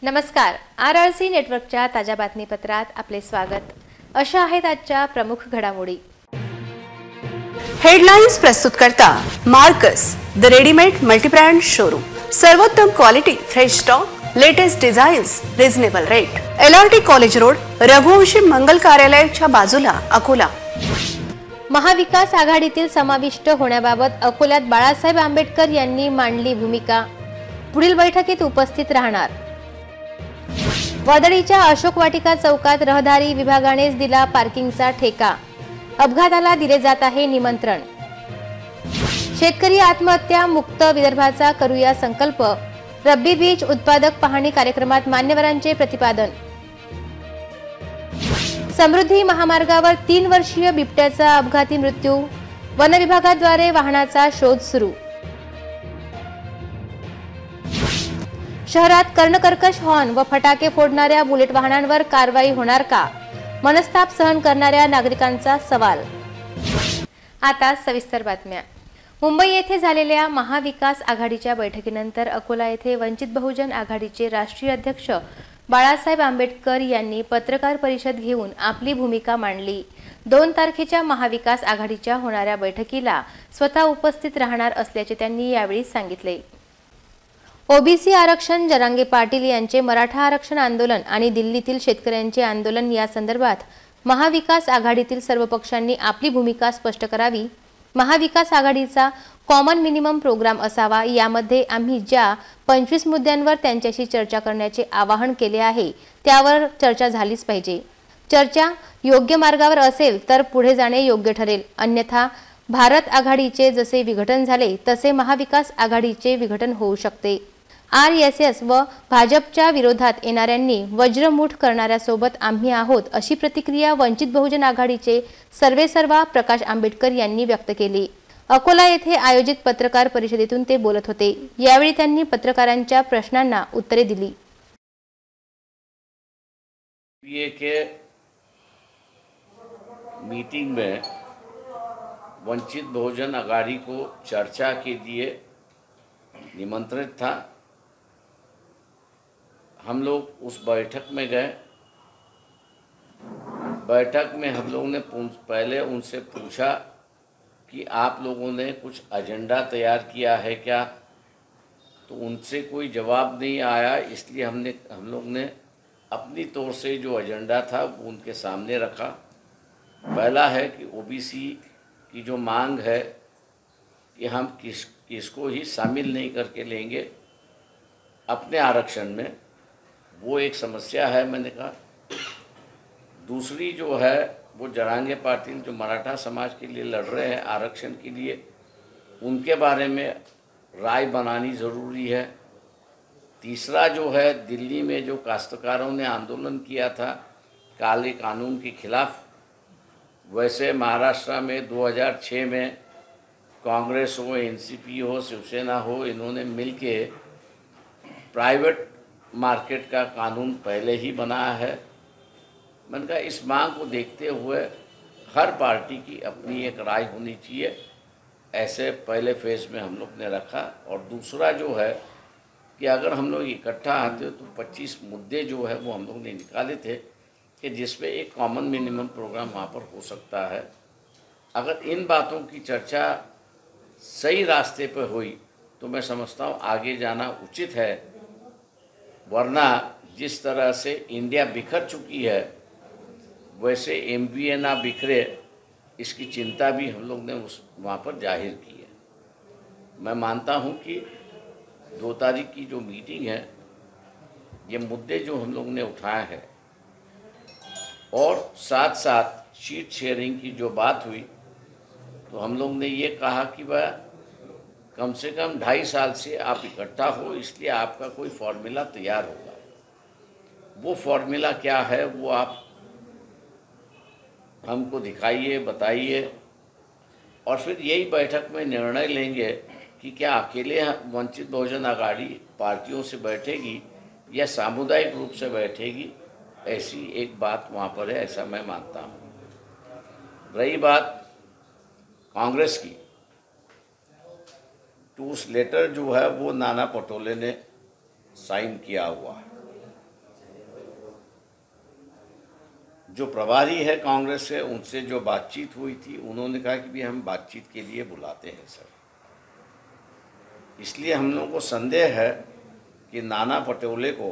नमस्कार. RRC नेटवर्कच्या ताज्या बातमीपत्रात आपले स्वागत. अशा आहेत आजच्या प्रमुख घडामोडी. हेडलाइन्स प्रस्तुत करता Marcus the readymade multibrand showroom. सर्वोत्तम quality, fresh stock, latest designs, reasonable rate. LRT college road, Raghuvanshi मंगल कार्यालयाच्या बाजूला, अकोला. महाविकास आघाडीतील समाविष्ट होण्याबाबत अकोल्यात बाळासाहेब आंबेडकर यांनी मांडली भूमिका. पुढील बैठकीत उपस्थित राहणार. वदळीच्या अशोक वाटिका चौकात रहदारी विभागानेच दिला पार्किंगचा ठेका. अपघाताला दिले जात आहे निमंत्रण. शेतकरी आत्महत्या मुक्त विदर्भाचा करूया संकल्प. रब्बी बीज उत्पादक पाहणी कार्यक्रमात मान्यवरांचे प्रतिपादन. समृद्धी महामार्गावर 3 वर्षीय बिबट्याचा अपघाती मृत्यू. वन विभागाद्वारे वाहनाचा शोध सुरू. शहरात कर्णकर्कश हॉर्न व फटाके फोडणाऱ्या बुलेट वाहनांवर कारवाई होणार का? मनस्ताप सहन करणाऱ्या नागरिकांचा सवाल. आता सविस्तर बातम्या. मुंबई येथे झालेल्या महाविकास आघाडीच्या बैठकीनंतर अकोला येथे वंचित बहुजन आघाडीचे राष्ट्रीय अध्यक्ष बाळासाहेब आंबेडकर यांनी पत्रकार परिषद घेऊन आपली भूमिका मांडली. 2 तारखेच्या महाविकास आघाडीच्या होणाऱ्या बैठकीला स्वतः उपस्थित राहणार असल्याचे त्यांनी यावेळी सांगितले. ओबीसी आरक्षण, जरांगे पाटील यांचे मराठा आरक्षण आंदोलन आणि दिल्लीतील शेतकऱ्यांचे आंदोलन या संदर्भात महाविकास आघाडीतील सर्व पक्षांनी आपली भूमिका स्पष्ट करावी. महाविकास आघाडीचा कॉमन मिनिमम प्रोग्राम असावा. यामध्ये आम्ही ज्या 25 मुद्द्यांवर त्यांच्याशी चर्चा करण्याचे आवाहन केले आहे त्यावर चर्चा झालीच पाहिजे. चर्चा योग्य मार्गावर असेल तर पुढे जाणे योग्य ठरेल. अन्यथा भारत आघाडीचे जसे विघटन झाले तसे महाविकास आघाडीचे विघटन होऊ शकते. RSS व भाजपच्या विरोधात येणाऱ्यांनी वज्रमुठ करणाऱ्यासोबत आम्ही आहोत, अशी प्रतिक्रिया वंचित बहुजन आघाडीचे सर्वेसर्वा प्रकाश आंबेडकर यांनी व्यक्त केली. अकोला येथे आयोजित पत्रकार परिषदेतून ते बोलत होते. यावेळी त्यांनी पत्रकारांच्या प्रश्नांना उत्तरे दिली. के मीटिंग में वंचित बहुजन आघाड़ी को चर्चा के लिए निमंत्रित था. हम लोग उस बैठक में गए. बैठक में हम लोगों ने पहले उनसे पूछा कि आप लोगों ने कुछ एजेंडा तैयार किया है क्या, तो उनसे कोई जवाब नहीं आया. इसलिए हम लोग ने अपनी तौर से जो एजेंडा था वो उनके सामने रखा. पहला है कि ओबीसी की जो मांग है कि हम किसको ही शामिल नहीं करके लेंगे अपने आरक्षण में, वो एक समस्या है. मैंने कहा दूसरी जो है वो जरांगे पाटिल जो मराठा समाज के लिए लड़ रहे हैं आरक्षण के लिए, उनके बारे में राय बनानी ज़रूरी है. तीसरा जो है दिल्ली में जो काश्तकारों ने आंदोलन किया था काले कानून के खिलाफ, वैसे महाराष्ट्र में 2006 में कांग्रेस हो, NCP हो, शिवसेना हो, इन्होंने मिलके प्राइवेट मार्केट का कानून पहले ही बनाया है. मैंने कहा इस मांग को देखते हुए हर पार्टी की अपनी एक राय होनी चाहिए. ऐसे पहले फेज में हम लोग ने रखा. और दूसरा जो है कि अगर हम लोग इकट्ठा आते तो 25 मुद्दे जो है वो हम लोग ने निकाले थे कि जिसमें एक कॉमन मिनिमम प्रोग्राम वहाँ पर हो सकता है. अगर इन बातों की चर्चा सही रास्ते पर हुई तो मैं समझता हूँ आगे जाना उचित है. वरना जिस तरह से इंडिया बिखर चुकी है वैसे MBA ना बिखरे, इसकी चिंता भी हम लोग ने वहाँ पर जाहिर की है. मैं मानता हूँ कि 2 तारीख की जो मीटिंग है, ये मुद्दे जो हम लोग ने उठाए हैं और साथ साथ सीट शेयरिंग की जो बात हुई, तो हम लोग ने ये कहा कि वह कम से कम 2.5 साल से आप इकट्ठा हो, इसलिए आपका कोई फॉर्मूला तैयार होगा. वो फॉर्मूला क्या है वो आप हमको दिखाइए, बताइए, और फिर यही बैठक में निर्णय लेंगे कि क्या अकेले वंचित बहुजन आघाड़ी पार्टियों से बैठेगी या सामुदायिक रूप से बैठेगी. ऐसी एक बात वहाँ पर है, ऐसा मैं मानता हूँ. रही बात कांग्रेस की, तो उस लेटर जो है वो नाना पटोले ने साइन किया हुआ है. जो प्रभारी है कांग्रेस से, उनसे जो बातचीत हुई थी, उन्होंने कहा कि भी हम बातचीत के लिए बुलाते हैं सर। इसलिए हम लोगों को संदेह है कि नाना पटोले को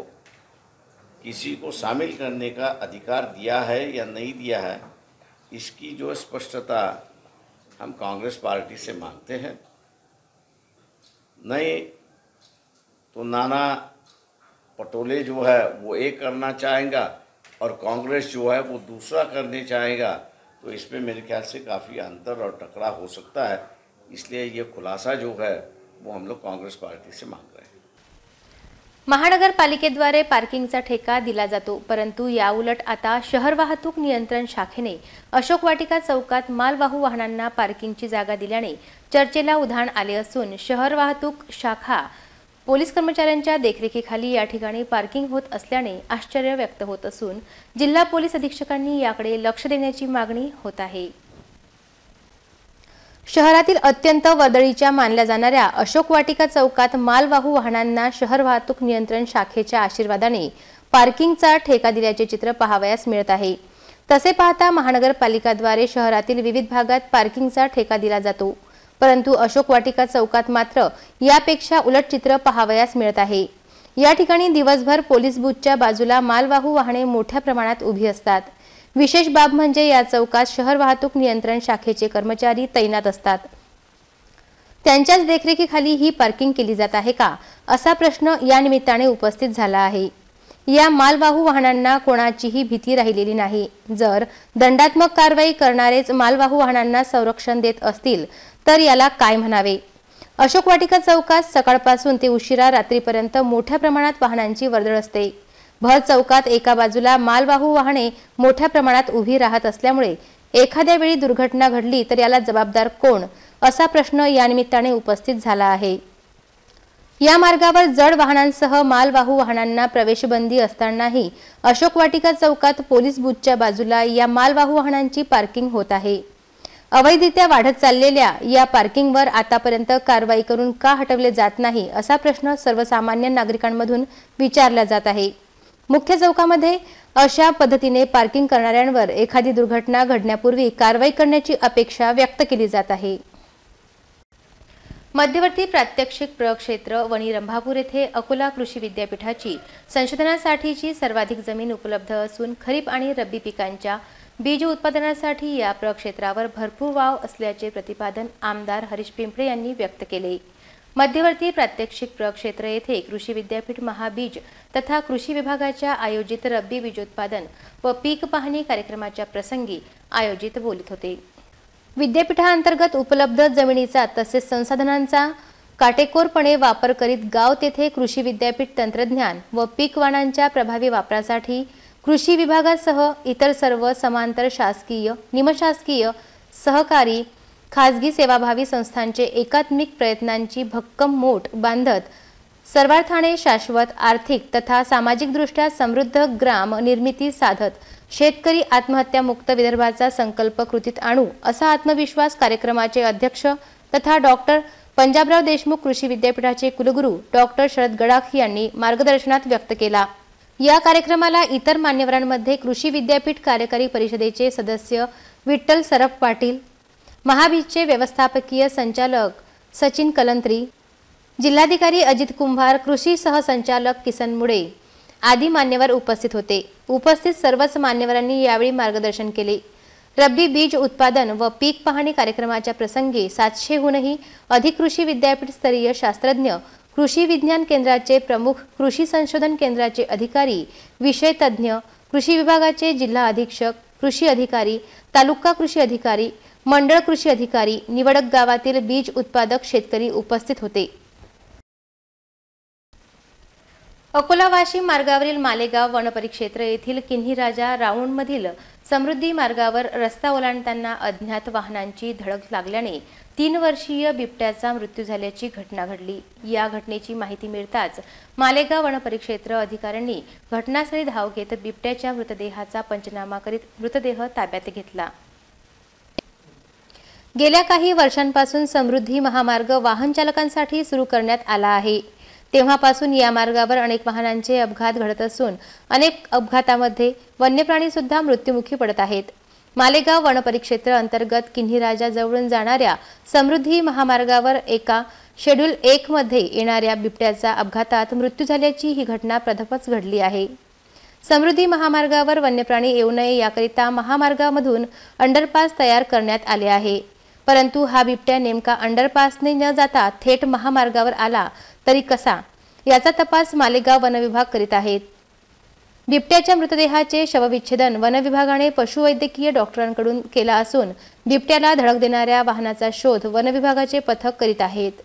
किसी को शामिल करने का अधिकार दिया है या नहीं दिया है, इसकी जो स्पष्टता हम कांग्रेस पार्टी से मांगते हैं। नहीं तो नाना पटोले जो है वो एक करना चाहेगा और कांग्रेस जो है वो दूसरा करने चाहेगा, तो इसमें मेरे ख्याल से काफ़ी अंतर और टकराव हो सकता है। इसलिए ये खुलासा जो है वो हम लोग कांग्रेस पार्टी से मांग रहे हैं। महानगरपालिकेद्वारे पार्किंगचा ठेका दिला जातो, परंतु याउलट आता शहर वाहतूक नियंत्रण शाखेने अशोक वाटिका चौकात मालवाहू वाहनांना पार्किंगची जागा दिल्याने चर्चेला उधाण आले असून शहर वाहतूक शाखा पोलीस कर्मचाऱ्यांच्या देखरेखीखाली या ठिकाणी पार्किंग होत असल्याने आश्चर्य व्यक्त होत असून जिल्हा पोलीस अधीक्षकांनी याकडे लक्ष देण्याची मागणी होत आहे। शहरातील अत्यंत वर्दळीच्या मानल्या जाणाऱ्या अशोक वाटिका चौकात मालवाहू वाहनांना शहर वाहतूक नियंत्रण शाखेच्या आशीर्वादाने पार्किंगचा ठेका दिल्याचे चित्र पाहावयास मिळत आहे। तसे पाहता महानगरपालिकाद्वारे शहरातील विविध भागात पार्किंगचा ठेका दिला जातो, परंतु अशोक वाटिका चौकात मात्र यापेक्षा उलट चित्र पाहावयास मिळत आहे। या ठिकाणी दिवसभर पोलीस बूथच्या बाजूला मालवाहू वाहने मोठ्या प्रमाणात उभी असतात। विशेष बाब म्हणजे या चौकात शहर वाहतूक नियंत्रण शाखेचे कर्मचारी तैनात असतात। त्यांच्याच देखरेखीखाली ही पार्किंग केली जात आहे का, असा प्रश्न या निमित्ताने उपस्थित झाला आहे। या मालवाहू वाहनांना कोणाचीही भीती राहिलेली नाही। जर दंडात्मक कारवाई करणारेच मालवाहू वाहनांना संरक्षण देत असतील तर याला काय म्हणावे। अशोक वाटिका चौकात सकाळपासून ते उशिरा रात्रीपर्यंत मोठ्या प्रमाणात वाहनांची वर्दळ असते। भर चौकात एका बाजूला मालवाहू वाहने मोठ्या प्रमाणात उभी राहत असल्यामुळे एखाद्या वेळी दुर्घटना घडली तर याला जबाबदार कोण, असा प्रश्न या निमित्ताने उपस्थित झाला आहे। या मार्गावर जड वाहनांसह मालवाहू वाहनांना प्रवेशबंदी असतानाही अशोक वाटिका चौकात पोलीस बूथच्या बाजूला या मालवाहू वाहनांची पार्किंग होत आहे। अवैधरित्या वाढत चाललेल्या या पार्किंगवर आतापर्यंत कारवाई करून का हटवले जात नाही, असा प्रश्न सर्वसामान्य नागरिकांमधून विचारला जात आहे। मुख्य चौकामध्ये अशा पद्धतीने पार्किंग करणाऱ्यांवर एखादी दुर्घटना घडण्यापूर्वी कारवाई करण्याची अपेक्षा व्यक्त केली जात आहे। मध्यवर्ती प्रात्यक्षिक प्रयोगक्षेत्र वणी रंभापूर येथे अकोला कृषी विद्यापीठाची संशोधनासाठीची सर्वाधिक जमीन उपलब्ध असून खरीप आणि रब्बी पिकांच्या बीज उत्पादनासाठी या प्रयोगक्षेत्रावर भरपूर वाव असल्याचे प्रतिपादन आमदार हरीश पिंपळे यांनी व्यक्त केले। मध्यवर्ती प्रात्यक्षिक प्रयोगक्षेत्र येथे कृषी विद्यापीठ महाबीज तथा कृषी विभागाच्या आयोजित रब्बी बीजोत्पादन व पीक पाहणी कार्यक्रमाच्या प्रसंगी आयोजित बोलत होते। विद्यापीठांतर्गत उपलब्ध जमिनीचा तसेच संसाधनांचा काटेकोरपणे वापर करीत गाव तेथे कृषी विद्यापीठ तंत्रज्ञान व पीक वाणांच्या प्रभावी वापरासाठी कृषी विभागासह इतर सर्व समांतर शासकीय, निमशासकीय, सहकारी, खाजगी सेवाभावी संस्थांचे एकात्मिक प्रयत्नांची भक्कम मोठ बांधत सर्वार्थाने शाश्वत आर्थिक तथा सामाजिकदृष्ट्या समृद्ध ग्राम निर्मिती साधत शेतकरी आत्महत्या मुक्त विदर्भाचा संकल्प कृतीत आणू, असा आत्मविश्वास कार्यक्रमाचे अध्यक्ष तथा डॉक्टर पंजाबराव देशमुख कृषी विद्यापीठाचे कुलगुरू डॉक्टर शरद गडाख यांनी मार्गदर्शनात व्यक्त केला। या कार्यक्रमाला इतर मान्यवरांमध्ये कृषी विद्यापीठ कार्यकारी परिषदेचे सदस्य विठ्ठल सरफ पाटील, महाबीजचे व्यवस्थापकीय संचालक सचिन कलंत्री, जिल्हाधिकारी अजित कुंभार, कृषी सहसंचालक किसन मुळे आदी मान्यवर उपस्थित होते। उपस्थित सर्वच मान्यवरांनी यावेळी मार्गदर्शन केले। रब्बी बीज उत्पादन व पीक पाहणी कार्यक्रमाच्या प्रसंगी 700हूनही अधिक कृषी विद्यापीठ स्तरीय शास्त्रज्ञ, कृषी विज्ञान केंद्राचे प्रमुख, कृषी संशोधन केंद्राचे अधिकारी, विषय तज्ञ, कृषी विभागाचे जिल्हा अधीक्षक, कृषी अधिकारी, तालुका कृषी अधिकारी, मंडळ कृषी अधिकारी, निवडक गावातील बीज उत्पादक शेतकरी उपस्थित होते। अकोला वाशिम मार्गावरील मालेगाव वनपरिक्षेत्र येथील किन्हीराजा राऊंडमधील समृद्धी मार्गावर रस्ता ओलांडताना अज्ञात वाहनांची धडक लागल्याने 3 वर्षीय बिबट्याचा मृत्यू झाल्याची घटना घडली। या घटनेची माहिती मिळताच मालेगाव वनपरिक्षेत्र अधिकाऱ्यांनी घटनास्थळी धाव घेत बिबट्याच्या मृतदेहाचा पंचनामा करीत मृतदेह ताब्यात घेतला। गेल्या काही वर्षांपासून समृद्धी महामार्ग वाहन चालकांसाठी सुरू करण्यात आला आहे। तेव्हापासून या मार्गावर अनेक वाहनांचे अपघात घडत असून अनेक अपघातामध्ये वन्यप्राणी सुद्धा मृत्युमुखी पडत आहेत। मालेगाव वनपरिक्षेत्र अंतर्गत किन्हीराजा जवळून जाणाऱ्या समृद्धी महामार्गावर एका शेड्यूल 1 मध्ये येणाऱ्या बिबट्याचा अपघातात मृत्यू झाल्याची ही घटना प्रथमच घडली आहे। समृद्धी महामार्गावर वन्यप्राणी येऊ नये याकरिता महामार्गामधून अंडरपास तयार करण्यात आले आहे, परंतु हा बिबट्या नेमका अंडरपासने न जाता थेट महामार्गावर आला तरी कसा याचा तपास मालेगाव वनविभाग करीत आहेत। बिबट्याच्या मृतदेहाचे शवविच्छेदन वनविभागाने पशुवैद्यकीय डॉक्टरांकडून केला असून बिबट्याला धडक देणाऱ्या वाहनाचा शोध वनविभागाचे पथक करीत आहेत।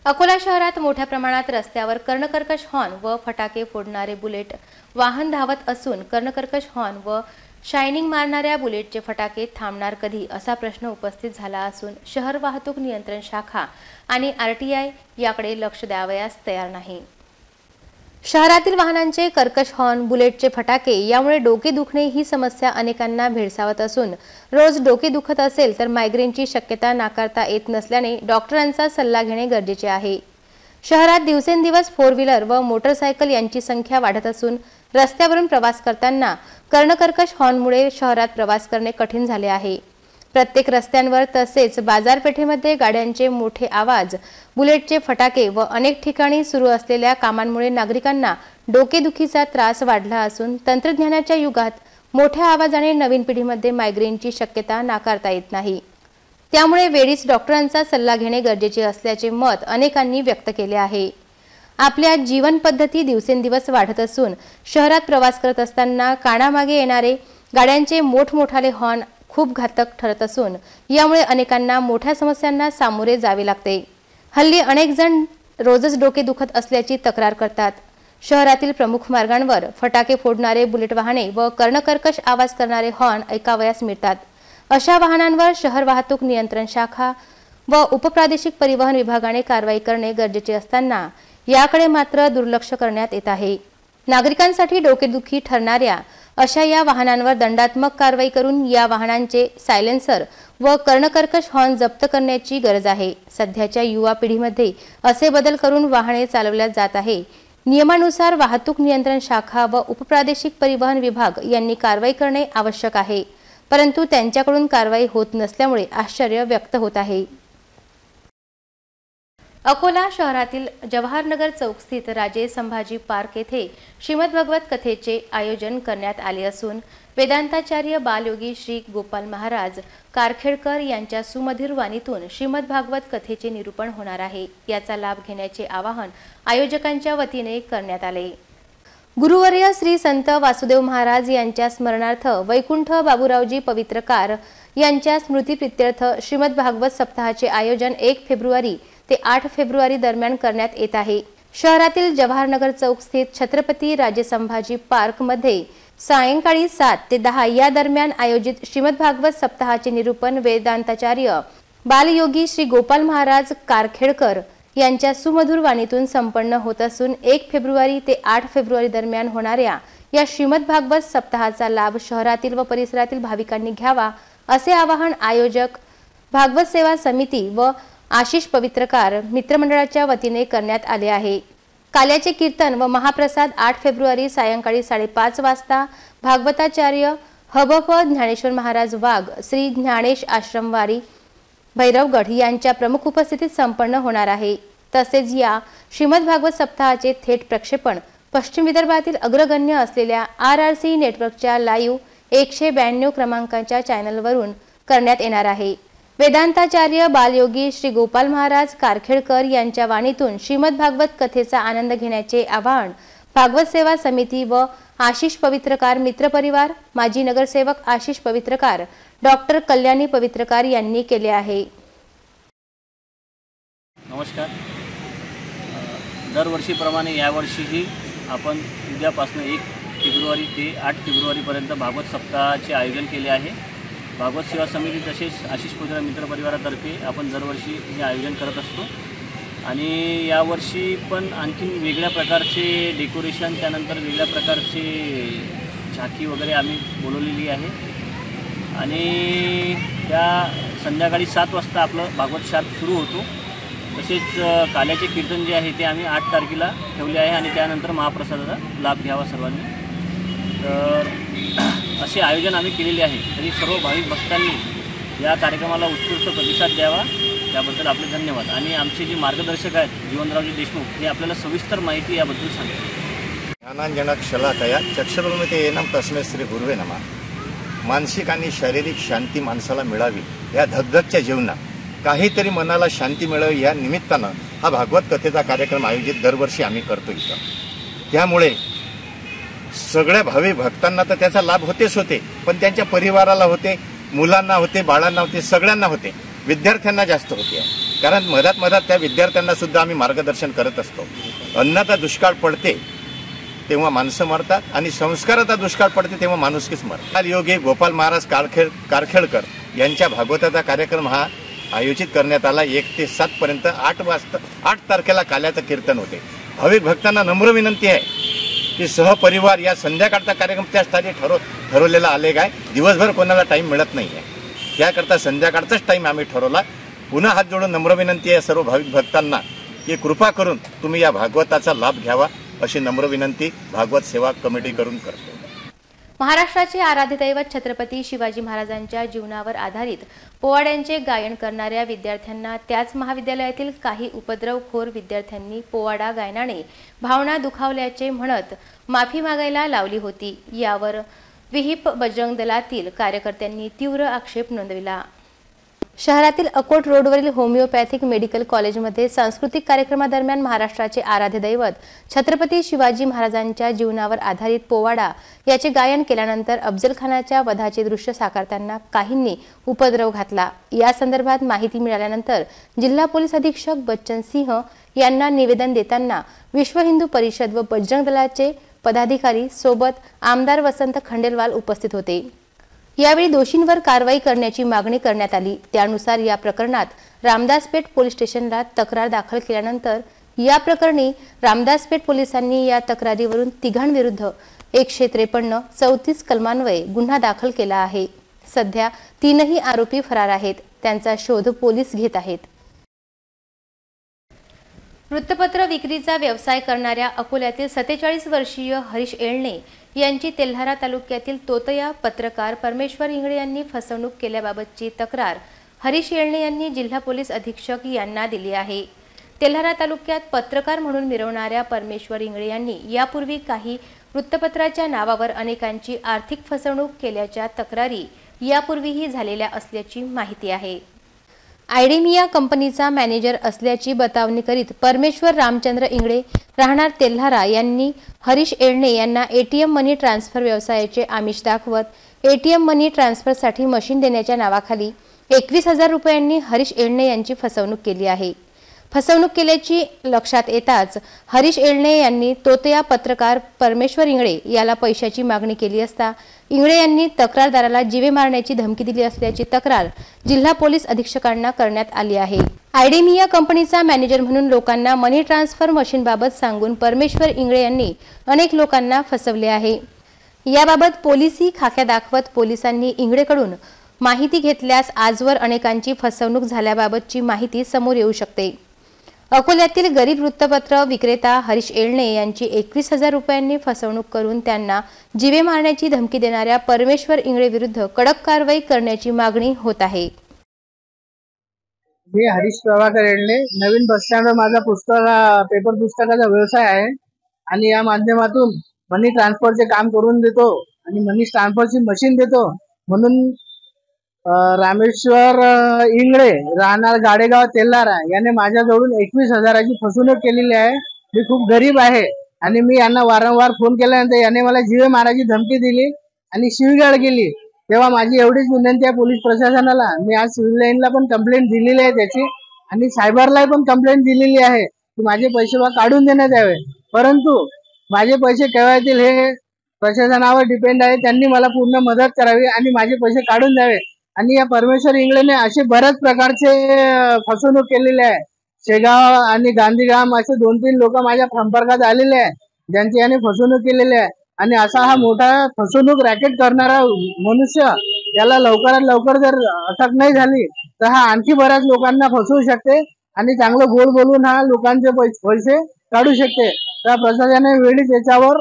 अकोला शहरात मोठ्या प्रमाणात रस्त्यावर कर्णकर्कश हॉर्न व फटाके फोडणारे बुलेट वाहन धावत असून कर्णकर्कश हॉर्न व शायनिंग मारणाऱ्या बुलेटचे फटाके थांबणार कधी असा प्रश्न उपस्थित झाला असून शहर वाहतूक नियंत्रण शाखा आणि RTI याकडे लक्ष द्यावयास तयार नाही। शहरातील वाहनांचे कर्कश हॉर्न, बुलेटचे फटाके यामुळे डोके दुखणे ही समस्या अनेकांना भेडसावत असून रोज डोके दुखत असेल तर मायग्रेनची शक्यता नाकारता येत नसल्याने डॉक्टरांचा सल्ला घेणे गरजेचे आहे। शहरात दिवसेंदिवस 4 व्हीलर व मोटरसायकल यांची संख्या वाढत असून रस्त्यावरून प्रवास करताना कर्णकर्कश हॉर्नमुळे शहरात प्रवास करणे कठीण झाले आहे। प्रत्येक रस्त्यांवर तसेच बाजारपेठेमध्ये गाड्यांचे मोठे आवाज, बुलेटचे फटाके व अनेक ठिकाणी सुरू असलेल्या कामांमुळे नागरिकांना डोकेदुखीचा त्रास वाढला असून तंत्रज्ञानाच्या युगात मोठ्या आवाजाने नवीन पिढीमध्ये मायग्रेनची शक्यता नाकारता येत नाही। त्यामुळे वेळीच डॉक्टरांचा सल्ला घेणे गरजेचे असल्याचे मत अनेकांनी व्यक्त केले आहे। आपल्या जीवन पद्धती दिवसेंदिवस वाढत असून शहरात प्रवास करत असताना कानामागे येणारे गाड्यांचे मोठमोठाले हॉर्न खूप घातक ठरत असून यामुळे अनेकांना मोठ्या समस्यांना सामोरे जावे लागते। हल्ली अनेक जण रोजच डोके दुखत असल्याची तक्रार करतात। शहरातील प्रमुख मार्गांवर फटाके फोडणारे बुलेट वाहने व कर्णकर्कश आवाज करणारे हॉर्न ऐकावयास मिळतात। अशा वाहनांवर शहर वाहतूक नियंत्रण शाखा व उपप्रादेशिक परिवहन विभागाने कारवाई करणे गरजेचे असताना याकडे मात्र दुर्लक्ष करण्यात येत आहे। नागरिकांसाठी डोकेदुखी ठरणाऱ्या अशा या वाहनांवर दंडात्मक कारवाई करून या वाहनांचे सायलेन्सर व कर्णकर्कश हॉर्न जप्त करण्याची गरज आहे। सध्याच्या युवा पिढीमध्ये असे बदल करून वाहने चालवल्या जात आहे। नियमानुसार वाहतूक नियंत्रण शाखा व उपप्रादेशिक परिवहन विभाग यांनी कारवाई करणे आवश्यक आहे, परंतु त्यांच्याकडून कारवाई होत नसल्यामुळे आश्चर्य व्यक्त होत आहे। अकोला शहरातील जवाहरनगर चौक स्थित राजे संभाजी पार्क येथे श्रीमद भागवत कथेचे आयोजन करण्यात आले असून वेदांताचार्य बालयोगी श्री गोपाल महाराज कारखेडकर यांच्या सुमधुर वाणीतून श्रीमद भागवत कथेचे निरूपण होणार आहे। याचा लाभ घेण्याचे आवाहन आयोजकांच्या वतीने करण्यात आले। गुरुवर्य श्री संत वासुदेव महाराज यांच्या स्मरणार्थ वैकुंठ बाबूरावजी पवित्रकार यांच्या स्मृतिप्रित्यर्थ श्रीमद भागवत सप्ताहाचे आयोजन 1 फेब्रुवारी ते 8 फेब्रुवारी दरम्यान करण्यात येत आहे। शहरातील जवाहरनगर चौक स्थित छत्रपती राजे संभाजी पार्क मध्ये सायंकाळी 7 ते 10 या दरम्यान आयोजित श्रीमद भागवत सप्ताहाचे निरूपण वेदांताचार्य बालयोगी श्री गोपाल महाराज कारखेडकर यांच्या सुमधुर वाणीतून संपन्न होत असून 1 फेब्रुवारी ते 8 फेब्रुवारी दरम्यान होणाऱ्या या श्रीमद भागवत सप्ताहाचा लाभ शहरातील व परिसरातील भाविकांनी घ्यावा असे आवाहन आयोजक भागवत सेवा समिती व आशिष पवित्रकार मित्रमंडळाच्या वतीने करण्यात आले आहे। काल्याचे कीर्तन व महाप्रसाद 8 फेब्रुवारी सायंकाळी 5:30 वाजता भागवताचार्य हबप ज्ञानेश्वर महाराज वाघ श्री ज्ञानेश आश्रमवारी भैरवगड यांच्या प्रमुख उपस्थितीत संपन्न होणार आहे। तसेच या श्रीमद भागवत सप्ताहाचे थेट प्रक्षेपण पश्चिम विदर्भातील अग्रगण्य असलेल्या RRC नेटवर्कच्या लाईव्ह 192 क्रमांकाच्या चॅनलवरून करण्यात येणार आहे। वेदांताचार्य बालयोगी श्री गोपाल महाराज कारखेडकर यांच्या वाणीतून श्रीमद भागवत कथेचा आनंद घेण्याचे आवाहन भागवत सेवा समिती व आशिष पवित्रकार मित्रपरिवार माजी नगरसेवक आशिष पवित्रकार डॉक्टर कल्याणी पवित्रकार यांनी केले आहे। नमस्कार। दरवर्षीप्रमाणे यावर्षीही आपण उद्यापासून 1 फेब्रुवारी ते 8 फेब्रुवारीपर्यंत भागवत सप्ताहाचे आयोजन केले आहे। भागवत सेवा समिती तसेच आशिष पवित्र मित्रपरिवारातर्फे आपण दरवर्षी हे आयोजन करत असतो आणि यावर्षी पण आणखीन वेगळ्या प्रकारचे डेकोरेशन त्यानंतर वेगळ्या प्रकारचे झाकी वगैरे आम्ही बोलवलेली आहे आणि त्या संध्याकाळी 7 वाजता आपलं भागवत शास्त्र सुरू होतो तसेच काल्याचे कीर्तन जे आहे ते आम्ही 8 तारखेला ठेवले आहे आणि त्यानंतर महाप्रसादाचा लाभ घ्यावा सर्वांनी. तर असे आयोजन आम्ही केलेले आहे. तरी सर्व भाविक भक्तांनी या कार्यक्रमाला उत्कृष्ट प्रतिसाद द्यावा, त्याबद्दल आपले धन्यवाद. आणि आमचे जे मार्गदर्शक आहेत जीवनरावजी देशमुख हे आपल्याला सविस्तर माहिती याबद्दल सांगतात. ज्ञानांजनक शलाकया चक्षुर्मिते येनम तस्मै श्री गुरुवे नमः. मानसिक आणि शारीरिक शांती माणसाला मिळावी या धगधगच्या जीवनात काहीतरी मनाला शांती मिळावी या निमित्तानं हा भागवत कथेचा कार्यक्रम आयोजित दरवर्षी आम्ही करतो इथं. त्यामुळे सगळ्या भावी भक्तांना तर त्याचा लाभ होतेच होते, पण त्यांच्या परिवाराला होते, मुलांना होते, बाळांना होते, सगळ्यांना होते. विद्यार्थ्यांना जास्त होते, कारण मधात त्या विद्यार्थ्यांना सुद्धा आम्ही मार्गदर्शन करत असतो. अन्नाचा दुष्काळ पडते तेव्हा माणसं मरतात आणि संस्काराचा दुष्काळ पडते तेव्हा माणुसकीच मरतात. योगी गोपाल महाराज कारखेडकर यांच्या भागवताचा कार्यक्रम हा आयोजित करण्यात आला. 1 ते 7 पर्यंत 8 तारखेला काल्याचं कीर्तन होते. भाविक भक्तांना नम्र विनंती आहे की सहपरिवार या संध्याकाळचा कार्यक्रम त्यासाठी ठरवलेला आलेख आहे. दिवसभर कोणाला टाईम मिळत नाही आहे, त्याकरता संध्याकाळचाच टाईम आम्ही ठरवला. पुन्हा हात जोडून नम्र विनंती आहे सर्व भाविक भक्तांना की कृपा करून तुम्ही या भागवताचा लाभ घ्यावा अशी नम्र विनंती भागवत सेवा कमिटी करून करतो. महाराष्ट्राचे आराध्य दैवत छत्रपती शिवाजी महाराजांच्या जीवनावर आधारित पोवाड्यांचे गायन करणाऱ्या विद्यार्थ्यांना त्याच महाविद्यालयातील काही उपद्रवखोर विद्यार्थ्यांनी पोवाडा गायनाने भावना दुखावल्याचे म्हणत माफी मागायला लावली होती. यावर विहिप बजरंग दलातील कार्यकर्त्यांनी तीव्र आक्षेप नोंदविला. शहरातील अकोट रोडवरील होमिओपॅथिक मेडिकल कॉलेजमध्ये सांस्कृतिक कार्यक्रमादरम्यान महाराष्ट्राचे आराध्य दैवत छत्रपती शिवाजी महाराजांच्या जीवनावर आधारित पोवाडा याचे गायन केल्यानंतर अफजल खानाच्या वधाचे दृश्य साकारताना काहींनी उपद्रव घातला. या संदर्भात माहिती मिळाल्यानंतर जिल्हा पोलीस अधीक्षक बच्चन सिंह यांना निवेदन देताना विश्व हिंदू परिषद व बजरंग दलाचे पदाधिकारी सोबत आमदार वसंत खंडेलवाल उपस्थित होते. यावेळी दोषींवर कारवाई करण्याची मागणी करण्यात आली. त्यानुसार या प्रकरणात रामदासपेठ पोलीस स्टेशनला तक्रार दाखल केल्यानंतर या प्रकरणी रामदासपेठ पोलिसांनी या तक्रारीवरून तिघांविरुद्ध 153 34 कलमान्वये गुन्हा दाखल केला आहे. सध्या 3ही आरोपी फरार आहेत. त्यांचा शोध पोलीस घेत आहेत. वृत्तपत्र विक्रीचा व्यवसाय करणाऱ्या अकोल्यातील 47 वर्षीय हरीश येळणे यांची तेल्हारा तालुक्यातील तोतया पत्रकार परमेश्वर इंगळे यांनी फसवणूक केल्याबाबतची तक्रार हरीश येळणे यांनी जिल्हा पोलीस अधीक्षक यांना दिली आहे. तेल्हारा तालुक्यात पत्रकार म्हणून मिरवणाऱ्या परमेश्वर इंगळे यांनी यापूर्वी काही वृत्तपत्राच्या नावावर अनेकांची आर्थिक फसवणूक केल्याच्या तक्रारी यापूर्वीही झालेल्या असल्याची माहिती आहे. आयडेमिया कंपनीचा मॅनेजर असल्याची बतावणी करीत परमेश्वर रामचंद्र इंगळे राहणार तेल्हारा यांनी हरीश येळणे यांना एटीएम मनी ट्रान्सफर व्यवसायाचे आमिष दाखवत एटीएम मनी ट्रान्सफरसाठी मशीन देण्याच्या नावाखाली 21,000 रुपयांनी हरीश येळणे यांची फसवणूक केली आहे. फसवणूक केल्याची लक्षात येताच हरीश येळणे यांनी तोतया पत्रकार परमेश्वर इंगळे याला पैशाची मागणी केली असता इंगळे यांनी तक्रारदाराला जीवे मारण्याची धमकी दिली असल्याची तक्रार जिल्हा पोलीस अधीक्षकांना करण्यात आली आहे. आयडेमिया कंपनीचा मॅनेजर म्हणून लोकांना मनी ट्रान्सफर मशीनबाबत सांगून परमेश्वर इंगळे यांनी अनेक लोकांना फसवले आहे. याबाबत पोलिसी खाक्या दाखवत पोलिसांनी इंगळेकडून माहिती घेतल्यास आजवर अनेकांची फसवणूक झाल्याबाबतची माहिती समोर येऊ शकते. अकोल्यातील गरीब वृत्तपत्र विक्रेता हरीश येळणे यांची 21,000 रुपयांनी फसवणूक करून त्यांना जीवे मारण्याची धमकी देणाऱ्या परमेश्वर इंगळे विरुद्ध कडक कारवाई करण्याची मागणी होत आहे. मी हरीश प्रभाकर येळणे, नवीन बस स्टँडवर माझा पेपर पुस्तकाचा व्यवसाय आहे आणि या माध्यमातून मनी ट्रान्सफरचे काम करून देतो आणि मनी ट्रान्सफरची मशीन देतो. म्हणून रामेश्वर इंगळे राहणार गाडेगाव तेल्हारा याने माझ्याजवळून 21,000ची फसवणूक केलेली आहे. मी खूप गरीब आहे आणि मी यांना वारंवार फोन केल्यानंतर याने मला जीवे मारायची धमकी दिली आणि शिवीगाळ केली. तेव्हा माझी एवढीच विनंती आहे पोलीस प्रशासनाला, मी आज सिव्हिल लाईनला पण कंप्लेंट दिलेली आहे त्याची आणि सायबरला पण कंप्लेंट दिलेली आहे की माझे पैसे काढून देण्यात यावे. परंतु माझे पैसे केव्हा येतील हे प्रशासनावर डिपेंड आहे. त्यांनी मला पूर्ण मदत करावी आणि माझे पैसे काढून द्यावे. आणि या परमेश्वर इंगळेने असे बऱ्याच प्रकारचे फसवणूक केलेली आहे. शेगाव आणि गांधीग्राम असे 2-3 लोक माझ्या संपर्कात आलेले आहेत ज्यांची याने फसवणूक केलेली आहे. आणि असा हा मोठा फसवणूक रॅकेट करणारा मनुष्य याला लवकरात लवकर जर अटक नाही झाली तर हा आणखी बऱ्याच लोकांना फसवू शकते. आणि चांगलं गोड बोलून हा लोकांचे पैसे काढू शकते. त्या प्रशासनाने वेळीच याच्यावर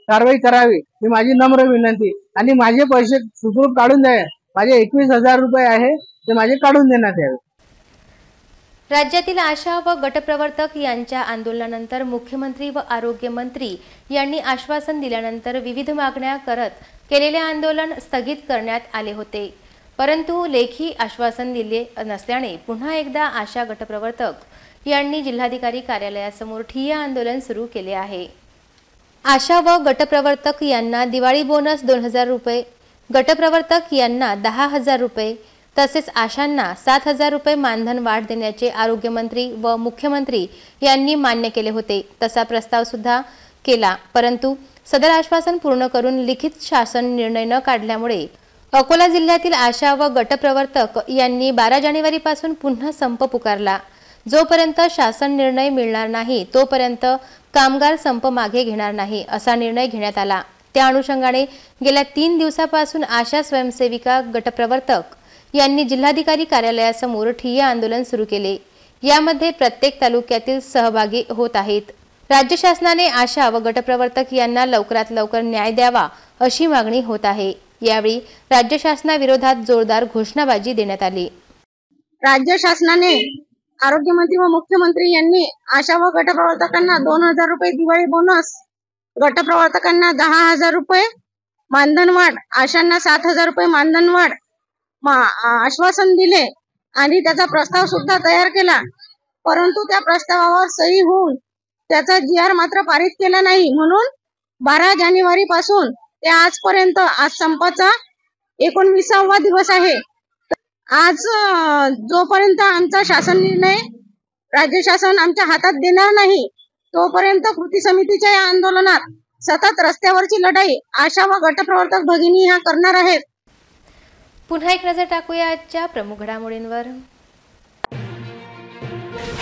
कारवाई करावी ही माझी नम्र विनंती. आणि माझे पैसे सुखरूप काढून द्या. माझे 21,000 रुपये आहे ते माझे काढून देण्यात यावे. राज्यातील आशा व गटप्रवर्तक यांच्या आंदोलनानंतर मुख्यमंत्री व आरोग्यमंत्री यांनी आश्वासन दिल्यानंतर विविध मागण्या करत केलेले आंदोलन स्थगित करण्यात आले होते. परंतु लेखी आश्वासन दिले नसल्याने पुन्हा एकदा आशा गटप्रवर्तक यांनी जिल्हाधिकारी कार्यालयासमोर ठिय्या आंदोलन सुरू केले आहे. आशा व गटप्रवर्तक यांना दिवाळी बोनस 2,000 रुपये, गटप्रवर्तक यांना 10,000 रुपये तसेच आशांना 7,000 रुपये मानधन वाढ देण्याचे आरोग्यमंत्री व मुख्यमंत्री यांनी मान्य केले होते. तसा प्रस्ताव सुद्धा केला, परंतु सदर आश्वासन पूर्ण करून लिखित शासन निर्णय न काढल्यामुळे अकोला जिल्ह्यातील आशा व गटप्रवर्तक यांनी 12 जानेवारीपासून पुन्हा संप पुकारला. जोपर्यंत शासन निर्णय मिळणार नाही तोपर्यंत कामगार संप मागे घेणार नाही असा निर्णय घेण्यात आला. त्या अनुषंगाने गेल्या 3 दिवसापासून आशा स्वयंसेविका गटप्रवर्तक यांनी जिल्हाधिकारी कार्यालयासमोर ठिय्या आंदोलन सुरू केले. यामध्ये प्रत्येक तालुक्यातील सहभागी होत आहेत. राज्य शासनाने आशा व गटप्रवर्तक यांना लवकरात लवकर न्याय द्यावा अशी मागणी होत आहे. यावेळी राज्य शासनाविरोधात जोरदार घोषणाबाजी देण्यात आली. राज्य शासनाने आरोग्यमंत्री व मुख्यमंत्री यांनी आशा व गटप्रवर्तकांना 2,000 रुपये दिवाळी बोनस, गटप्रवर्तकांना 10,000 रुपये मानधन वाढ, आशांना 7,000 रुपये मानधन वाढ आश्वासन दिले आणि त्याचा प्रस्ताव सुद्धा तयार केला. परंतु त्या प्रस्तावावर सही होऊन त्याचा GR मात्र पारित केला नाही. म्हणून 12 जानेवारी पासून ते आजपर्यंत आज संपाचा 19वा दिवस आहे. आज जोपर्यंत आमचा शासन निर्णय राज्य शासन आमच्या हातात देणार नाही तोपर्यंत कृती समितीच्या या आंदोलनात सतत रस्त्यावरची लढाई आशा व गटप्रवर्तक भगिनी ह्या करणार आहेत. पुन्हा एक नजर टाकूया आजच्या प्रमुख घडामोडींवर.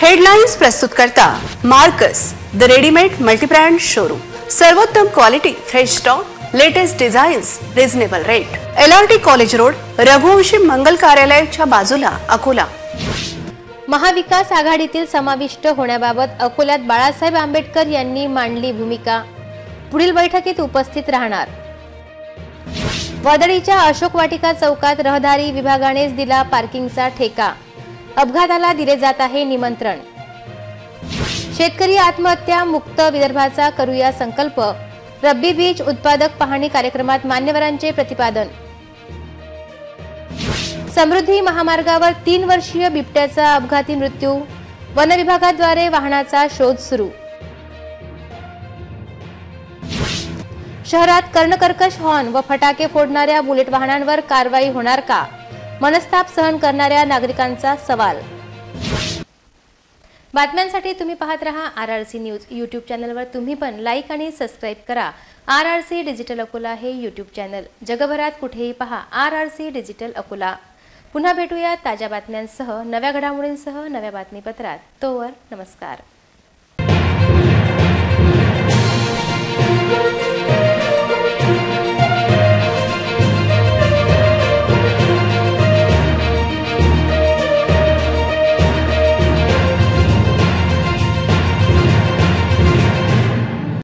हेडलाइन्स प्रस्तुत करता Marcus the readymade multibrand showroom. सर्वोत्तम quality, fresh stock, latest designs, reasonable rate. LRT college road, Raghuvanshi मंगल कार्यालयाच्या बाजूला, अकोला. महाविकास आघाडीतील समाविष्ट होण्याबाबत अकोल्यात बाळासाहेब आंबेडकर यांनी मांडली भूमिका. पुढील बैठकीत उपस्थित राहणार. वर्दळीच्या अशोक वाटिका चौकात रहदारी विभागानेच दिला पार्किंगचा ठेका. अपघाताला दिले जात आहे निमंत्रण. शेतकरी आत्महत्या मुक्त विदर्भाचा करूया संकल्प. रब्बी बीज उत्पादक पाहणी कार्यक्रमात मान्यवरांचे प्रतिपादन. समृद्धी महामार्गावर 3 वर्षीय बिबट्याचा अपघाती मृत्यू. वन विभागाद्वारे वाहनाचा शोध सुरू. शहरात कर्णकर्कश हॉर्न व फटाके फोडणाऱ्या बुलेट वाहनांवर कारवाई होणार का? मनस्ताप सहन करणाऱ्या नागरिकांचा सवाल. बातम्यांसाठी तुम्ही पाहत रहा RRC न्यूज. यूट्यूब चॅनलवर तुम्ही पण लाईक आणि सबस्क्राईब करा. RRC डिजिटल अकोला हे यूट्यूब चॅनल. जगभरात कुठेही पहा RRC डिजिटल अकोला. पुन्हा भेटूया ताज्या बातम्यांसह, नव्या घडामोडींसह नव्या बातमीपत्रात. तोवर नमस्कार.